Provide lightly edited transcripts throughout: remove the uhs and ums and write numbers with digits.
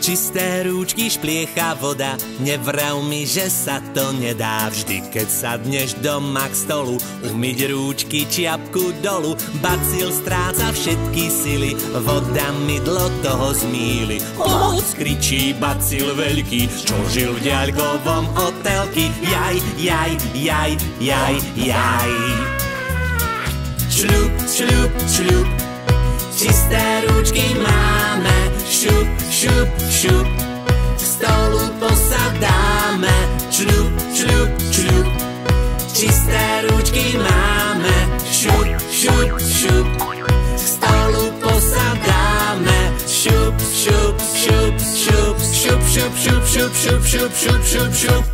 Čisté rúčky špliecha voda, nevrav mi, že sa to nedá. Vždy, keď sadneš doma k stolu, umyť rúčky, čiapku dolu. Bacil stráca všetky sily, voda mydlo toho zmýli. Pomoc, kričí bacil veľký, čo žil v diaľkovom hotelky. Jaj, jaj, jaj, jaj, jaj. Šľup, šľup, šľup, čisté rúčky máme. Šup, šup, šup, k stolu posadáme. Šľup, šľup, šľup, čisté rúčky máme. Šup, šup, šup, k stolu posadáme. Šup, šup, šup, šup, šup, šup, šup, šup, šup, šup, šup, šup, šup.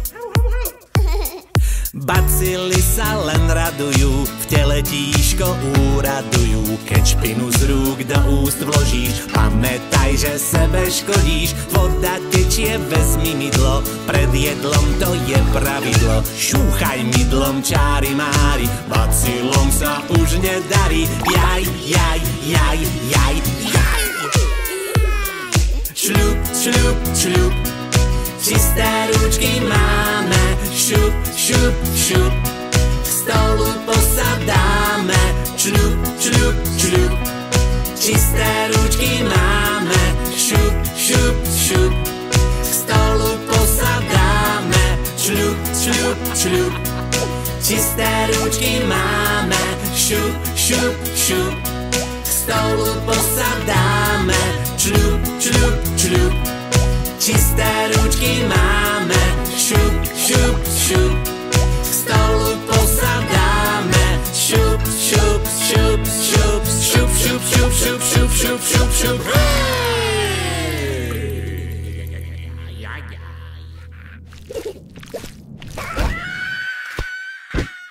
Bacili sa len radujú, v tele tížko úradujú. Keď špinu z rúk do úst vložíš, pamätaj, že sebe škodíš. Voda tečie, vezmi mydlo, pred jedlom to je pravidlo. Šúchaj mydlom, čári mári, bacilom sa už nedarí. Jaj, jaj, jaj, jaj, jaj. Šľup, šľup, šľup, čisté rúčky máme. Šup, šup, šup, k stolu posadáme. Šľup, šľup, šľup, čisté rúčky máme. Šup, šup, šup, k stolu posadáme. Šľup, šľup, šľup, čisté rúčky máme. Šup, šup, šup, k stolu posadáme. Šľup, šľup, šľup, čisté rúčky máme. Šup, šup, šup, k stolu posadáme. Šup, šup, šup, šup, šup, šup, šup, šup, šup, šup, šup, šup.